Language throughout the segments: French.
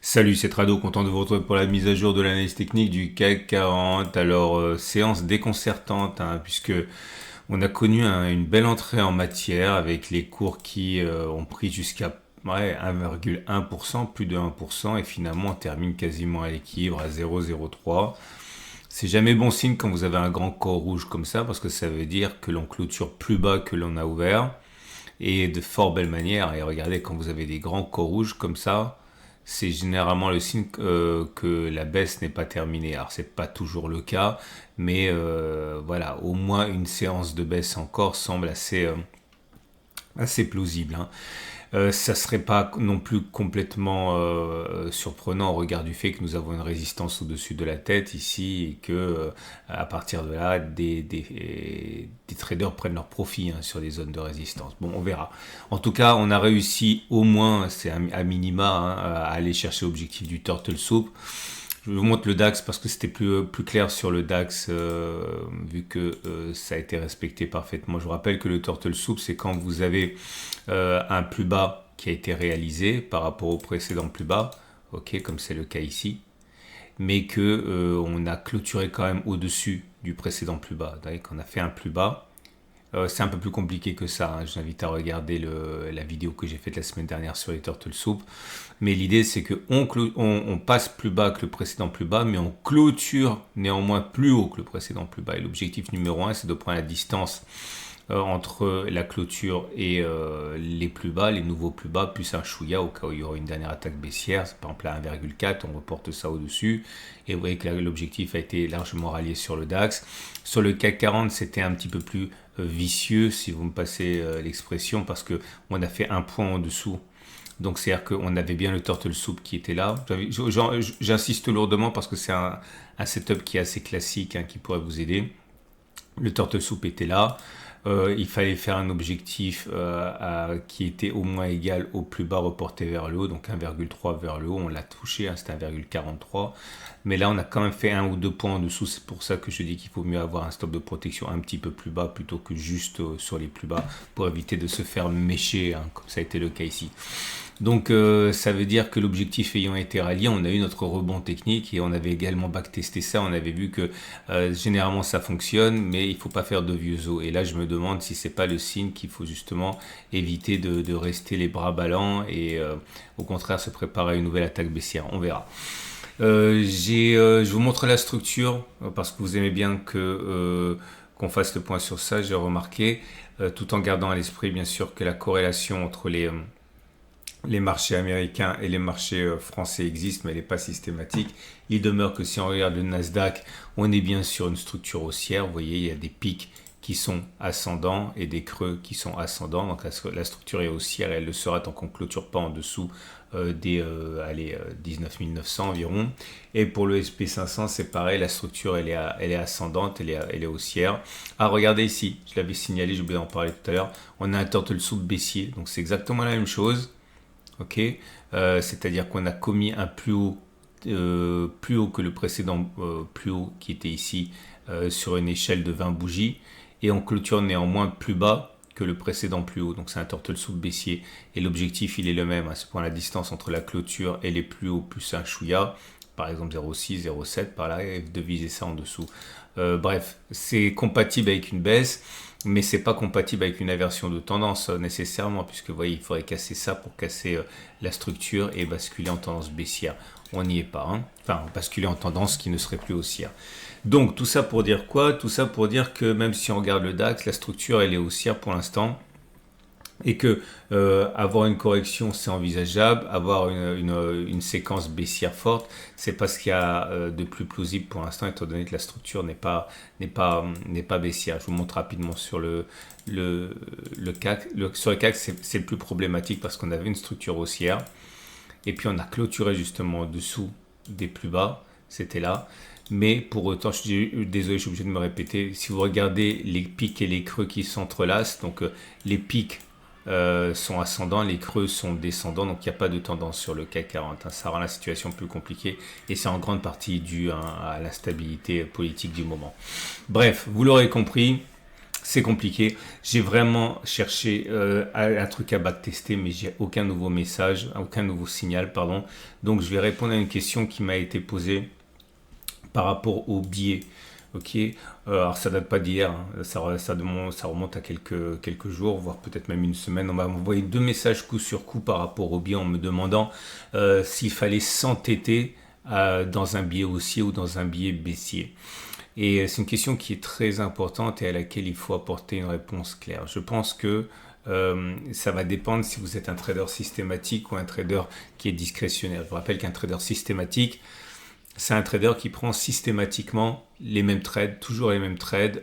Salut, c'est Trado, content de vous retrouver pour la mise à jour de l'analyse technique du CAC 40. Alors, séance déconcertante, puisque on a connu une belle entrée en matière avec les cours qui ont pris jusqu'à 1,1%, plus de 1%, et finalement on termine quasiment à l'équilibre à 0,03. C'est jamais bon signe quand vous avez un grand corps rouge comme ça, parce que ça veut dire que l'on clôture plus bas que l'on a ouvert, et de fort belle manière. Et regardez, quand vous avez des grands corps rouges comme ça, c'est généralement le signe que la baisse n'est pas terminée. Alors c'est pas toujours le cas, mais voilà, au moins une séance de baisse encore semble assez plausible. Ça serait pas non plus complètement surprenant au regard du fait que nous avons une résistance au-dessus de la tête ici et que à partir de là, des traders prennent leur profit sur les zones de résistance. Bon, on verra. En tout cas, on a réussi au moins, c'est à minima, à aller chercher l'objectif du Turtle Soup. Je vous montre le DAX parce que c'était plus clair sur le DAX vu que ça a été respecté parfaitement. Je vous rappelle que le Turtle Soup, c'est quand vous avez un plus bas qui a été réalisé par rapport au précédent plus bas, ok, comme c'est le cas ici, mais que on a clôturé quand même au-dessus du précédent plus bas. Vous voyez qu'on a fait un plus bas. C'est un peu plus compliqué que ça. Je vous invite à regarder la vidéo que j'ai faite la semaine dernière sur les Turtle Soup. Mais l'idée, c'est qu'on passe plus bas que le précédent plus bas, mais on clôture néanmoins plus haut que le précédent plus bas. Et l'objectif numéro un, c'est de prendre la distance entre la clôture et les plus bas, les nouveaux plus bas, plus un chouïa au cas où il y aura une dernière attaque baissière. Par exemple, à 1,4, on reporte ça au-dessus. Et vous voyez que l'objectif a été largement rallié sur le DAX. Sur le CAC 40, c'était un petit peu plus vicieux, si vous me passez l'expression, parce qu'on a fait un point en dessous. Donc c'est-à-dire qu'on avait bien le Turtle Soup qui était là. J'insiste lourdement parce que c'est un setup qui est assez classique, qui pourrait vous aider. Le Turtle Soup était là. Il fallait faire un objectif qui était au moins égal au plus bas reporté vers le haut, donc 1,3 vers le haut. On l'a touché, c'était 1,43. Mais là, on a quand même fait un ou deux points en dessous. C'est pour ça que je dis qu'il faut mieux avoir un stop de protection un petit peu plus bas plutôt que juste sur les plus bas pour éviter de se faire mécher, comme ça a été le cas ici. Donc ça veut dire que l'objectif ayant été rallié, on a eu notre rebond technique et on avait également backtesté ça. On avait vu que généralement ça fonctionne, mais il ne faut pas faire de vieux os. Et là, je me demande si c'est pas le signe qu'il faut justement éviter de rester les bras ballants et au contraire se préparer à une nouvelle attaque baissière. On verra. Je vous montre la structure parce que vous aimez bien qu'on fasse le point sur ça. J'ai remarqué, tout en gardant à l'esprit bien sûr que la corrélation entre les marchés américains et les marchés français existent, mais elle n'est pas systématique. Il demeure que si on regarde le Nasdaq, on est bien sur une structure haussière. Vous voyez, il y a des pics qui sont ascendants et des creux qui sont ascendants. Donc la structure est haussière et elle le sera tant qu'on ne clôture pas en dessous des 19 900 environ. Et pour le SP500, c'est pareil, la structure elle est ascendante, elle est haussière. Ah, regardez ici, je l'avais signalé, j'ai oublié d'en parler tout à l'heure, on a un Turtle Soup baissier, donc c'est exactement la même chose. Ok, c'est-à-dire qu'on a commis un plus haut que le précédent plus haut qui était ici sur une échelle de 20 bougies et on clôture néanmoins plus bas que le précédent plus haut. Donc c'est un Turtle Soup baissier et l'objectif il est le même, c'est prendre la distance entre la clôture et les plus hauts plus un chouïa, par exemple 0,6, 0,7 par là, et de viser ça en dessous. Bref, c'est compatible avec une baisse, mais c'est pas compatible avec une inversion de tendance nécessairement, puisque vous voyez, il faudrait casser ça pour casser la structure et basculer en tendance baissière. On n'y est pas, enfin basculer en tendance qui ne serait plus haussière. Donc tout ça pour dire quoi? Tout ça pour dire que même si on regarde le DAX, la structure elle est haussière pour l'instant. Et que avoir une correction c'est envisageable, avoir une séquence baissière forte c'est pas ce qu'il y a de plus plausible pour l'instant étant donné que la structure n'est pas baissière. Je vous montre rapidement sur le CAC. Sur le CAC c'est le plus problématique parce qu'on avait une structure haussière et puis on a clôturé justement en dessous des plus bas, c'était là. Mais pour autant, désolé, je suis obligé de me répéter, si vous regardez les pics et les creux qui s'entrelacent, donc les pics sont ascendants, les creux sont descendants, donc il n'y a pas de tendance sur le CAC 40. Ça rend la situation plus compliquée et c'est en grande partie dû à l'instabilité politique du moment. Bref, vous l'aurez compris, C'est compliqué. J'ai vraiment cherché un truc à backtester, mais j'ai aucun nouveau message, aucun nouveau signal, pardon. Donc je vais répondre à une question qui m'a été posée par rapport au biais. Ok, alors ça date pas d'hier, hein. Ça remonte à quelques jours, voire peut-être même une semaine. On m'a envoyé deux messages coup sur coup par rapport au biais en me demandant s'il fallait s'entêter dans un biais haussier ou dans un biais baissier. Et c'est une question qui est très importante et à laquelle il faut apporter une réponse claire. Je pense que ça va dépendre si vous êtes un trader systématique ou un trader qui est discrétionnaire. Je vous rappelle qu'un trader systématique, c'est un trader qui prend systématiquement les mêmes trades, toujours les mêmes trades,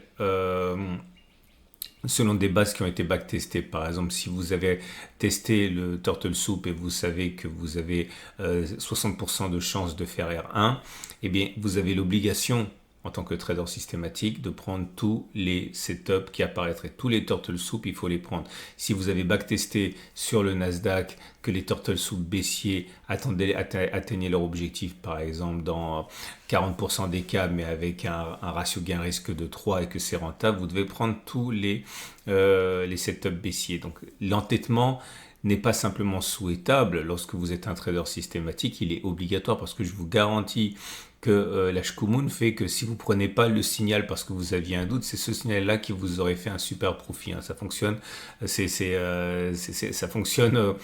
selon des bases qui ont été backtestées. Par exemple, si vous avez testé le Turtle Soup et vous savez que vous avez 60% de chances de faire R1, eh bien, vous avez l'obligation en tant que trader systématique de prendre tous les setups qui apparaîtraient. Tous les Turtle Soup, il faut les prendre. Si vous avez backtesté sur le Nasdaq que les Turtle Soup baissiers atteignaient leur objectif, par exemple dans 40% des cas, mais avec un ratio gain-risque de 3 et que c'est rentable, vous devez prendre tous les setups baissiers. Donc l'entêtement n'est pas simplement souhaitable lorsque vous êtes un trader systématique, il est obligatoire parce que je vous garantis que la Shkumun fait que si vous prenez pas le signal parce que vous aviez un doute, c'est ce signal-là qui vous aurait fait un super profit. Hein. Ça fonctionne, ça fonctionne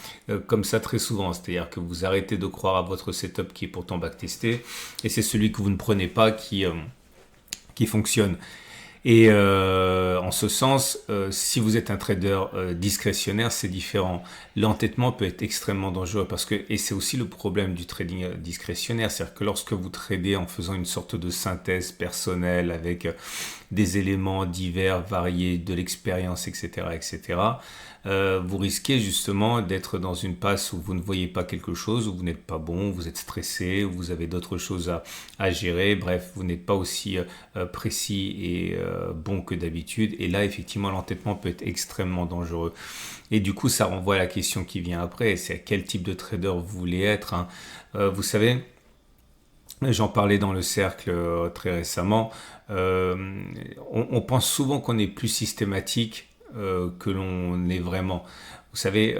comme ça très souvent. C'est-à-dire que vous arrêtez de croire à votre setup qui est pourtant backtesté et c'est celui que vous ne prenez pas qui fonctionne. Et en ce sens, si vous êtes un trader discrétionnaire, c'est différent. L'entêtement peut être extrêmement dangereux parce que, et c'est aussi le problème du trading discrétionnaire, c'est-à-dire que lorsque vous tradez en faisant une sorte de synthèse personnelle avec des éléments divers, variés, de l'expérience, etc., etc., vous risquez justement d'être dans une passe où vous ne voyez pas quelque chose, où vous n'êtes pas bon, vous êtes stressé, où vous avez d'autres choses à gérer, bref, vous n'êtes pas aussi précis et bon que d'habitude. Et là, effectivement, l'entêtement peut être extrêmement dangereux. Et du coup, ça renvoie à la question qui vient après, c'est à quel type de trader vous voulez être. Hein. Vous savez, j'en parlais dans le cercle très récemment, on pense souvent qu'on est plus systématique que l'on est vraiment. Vous savez,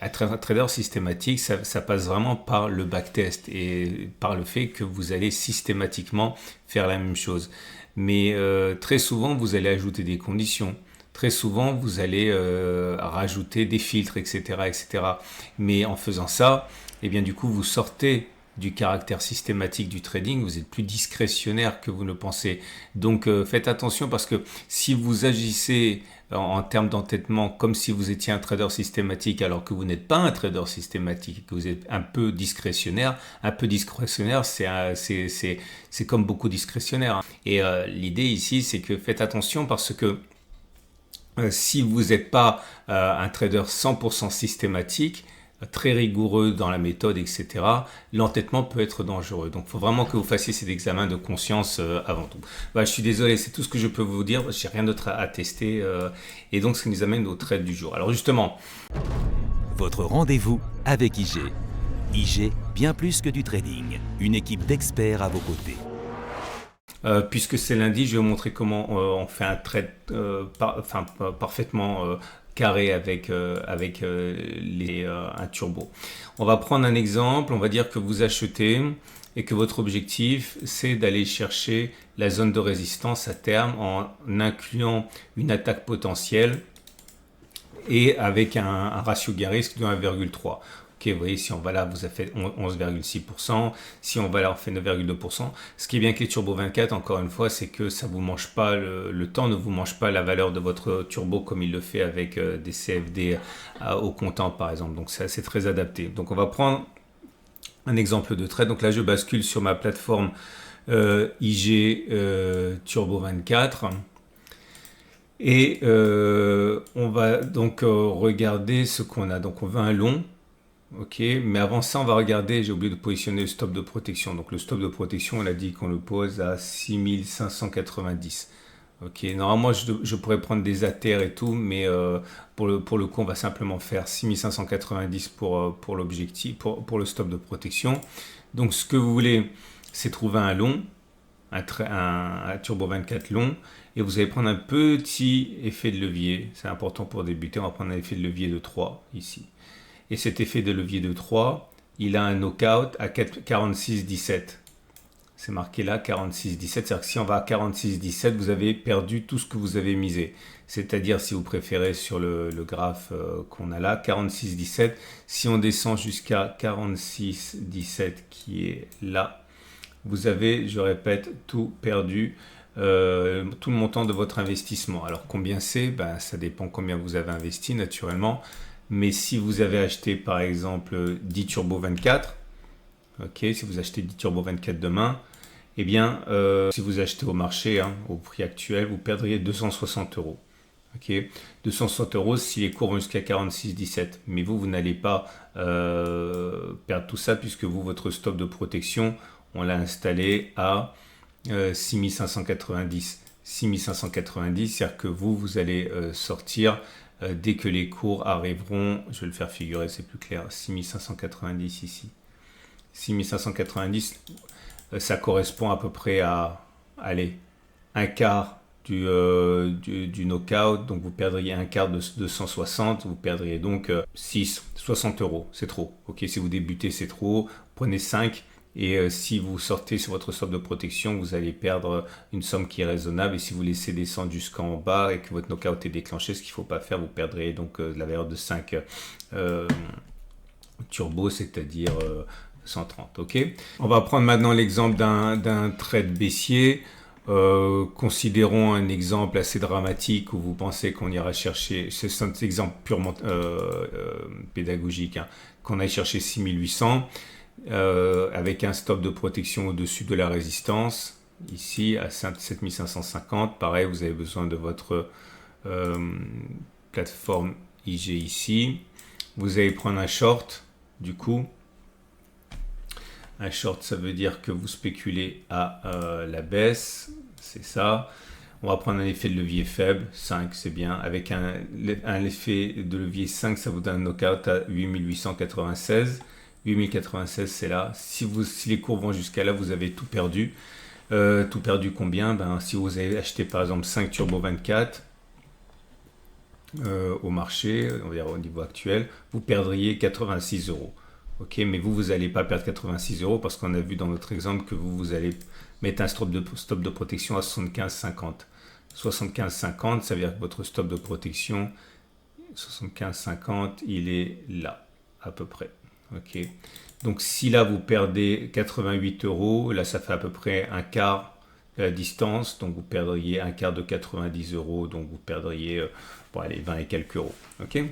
être un trader systématique, ça passe vraiment par le backtest et par le fait que vous allez systématiquement faire la même chose. Mais très souvent, vous allez ajouter des conditions. Très souvent, vous allez rajouter des filtres, etc., etc. Mais en faisant ça, eh bien, du coup, vous sortez du caractère systématique du trading, vous êtes plus discrétionnaire que vous ne pensez. Donc faites attention parce que si vous agissez en termes d'entêtement comme si vous étiez un trader systématique alors que vous n'êtes pas un trader systématique, que vous êtes un peu discrétionnaire, c'est comme beaucoup discrétionnaire. Et l'idée ici, c'est que faites attention parce que si vous n'êtes pas un trader 100% systématique, très rigoureux dans la méthode, etc., l'entêtement peut être dangereux. Donc, il faut vraiment que vous fassiez cet examen de conscience avant tout. Bah, je suis désolé, c'est tout ce que je peux vous dire. Je n'ai rien d'autre à tester. Et donc, ça nous amène au trade du jour. Alors, justement, votre rendez-vous avec IG. IG, bien plus que du trading. Une équipe d'experts à vos côtés. Puisque c'est lundi, je vais vous montrer comment on fait un trade parfaitement carré avec un turbo. On va prendre un exemple, on va dire que vous achetez et que votre objectif c'est d'aller chercher la zone de résistance à terme en incluant une attaque potentielle et avec un ratio gain-risque de 1,3. Ok, vous voyez, si on va là, vous avez fait 11,6%. Si on va là, on fait 9,2%. Ce qui est bien avec les Turbo 24, encore une fois, c'est que ça vous mange pas, le temps ne vous mange pas la valeur de votre turbo comme il le fait avec des CFD au comptant, par exemple. Donc, c'est très adapté. Donc, on va prendre un exemple de trade. Donc là, je bascule sur ma plateforme IG Turbo 24. Et on va donc regarder ce qu'on a. Donc, on veut un long. Ok, mais avant ça, on va regarder, j'ai oublié de positionner le stop de protection. Donc le stop de protection, on a dit qu'on le pose à 6590. Ok, normalement, je pourrais prendre des ATR et tout, mais pour le coup, on va simplement faire 6590 pour l'objectif, pour le stop de protection. Donc ce que vous voulez, c'est trouver un long. un Turbo 24 long et vous allez prendre un petit effet de levier. C'est important pour débuter. On va prendre un effet de levier de 3 ici. Et cet effet de levier de 3, il a un knockout à 46-17. C'est marqué là 46-17. C'est-à-dire que si on va à 46-17, vous avez perdu tout ce que vous avez misé. C'est-à-dire, si vous préférez sur le graphe qu'on a là, 46-17. Si on descend jusqu'à 46-17 qui est là, vous avez, je répète, tout perdu, tout le montant de votre investissement. Alors combien c'est? Ben, ça dépend combien vous avez investi naturellement. Mais si vous avez acheté par exemple 10 Turbo 24, ok, si vous achetez 10 Turbo 24 demain, eh bien, si vous achetez au marché, hein, au prix actuel, vous perdriez 260 euros. Ok, 260 euros si les cours vont jusqu'à 46,17. Mais vous n'allez pas perdre tout ça puisque vous, votre stop de protection, on l'a installé à 6590. 6590, c'est-à-dire que vous allez sortir dès que les cours arriveront. Je vais le faire figurer, c'est plus clair. 6590 ici. 6590, ça correspond à peu près à, allez, un quart du knockout, donc vous perdriez un quart de 260, vous perdriez donc 60 euros, c'est trop. Ok, si vous débutez, c'est trop, prenez 5 et si vous sortez sur votre stop de protection, vous allez perdre une somme qui est raisonnable et si vous laissez descendre jusqu'en bas et que votre knockout est déclenché, ce qu'il ne faut pas faire, vous perdrez donc la valeur de 5 turbo, c'est-à-dire 130. Ok, on va prendre maintenant l'exemple d'un trade baissier. Considérons un exemple assez dramatique où vous pensez qu'on ira chercher, c'est un exemple purement pédagogique, hein, qu'on aille chercher 6800 avec un stop de protection au-dessus de la résistance, ici à 7550. Pareil, vous avez besoin de votre plateforme IG ici. Vous allez prendre un short, du coup. Un short, ça veut dire que vous spéculez à la baisse, c'est ça. On va prendre un effet de levier faible, 5 c'est bien. Avec un effet de levier 5, ça vous donne un knockout à 8896. 8096 c'est là. Si les cours vont jusqu'à là, vous avez tout perdu. Tout perdu combien? Ben, si vous avez acheté par exemple 5 Turbo 24 au marché, on va dire au niveau actuel, vous perdriez 86 euros. Ok, mais vous n'allez pas perdre 86 euros parce qu'on a vu dans notre exemple que vous allez mettre un stop de protection à 75,50. 75,50, ça veut dire que votre stop de protection, 75,50, il est là, à peu près. Ok, donc si là vous perdez 88 euros, là ça fait à peu près un quart de la distance, donc vous perdriez un quart de 90 euros, donc vous perdriez bon, allez, 20 et quelques euros. Ok.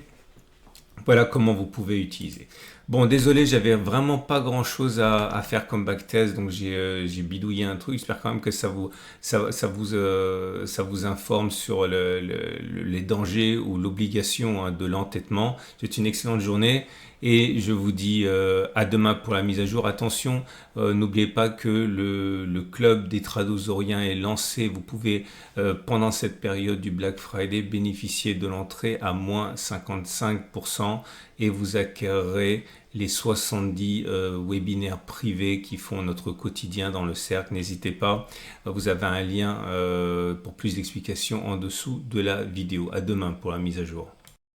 Voilà comment vous pouvez utiliser. Bon, désolé, j'avais vraiment pas grand chose à faire comme backtest, donc j'ai bidouillé un truc. J'espère quand même que ça vous informe sur les dangers ou l'obligation, hein, de l'entêtement. C'est une excellente journée et je vous dis à demain pour la mise à jour. Attention, n'oubliez pas que le club des tradosauriens est lancé. Vous pouvez pendant cette période du Black Friday bénéficier de l'entrée à moins 55% et vous acquérerez les 70 webinaires privés qui font notre quotidien dans le cercle. N'hésitez pas, vous avez un lien pour plus d'explications en dessous de la vidéo. À demain pour la mise à jour.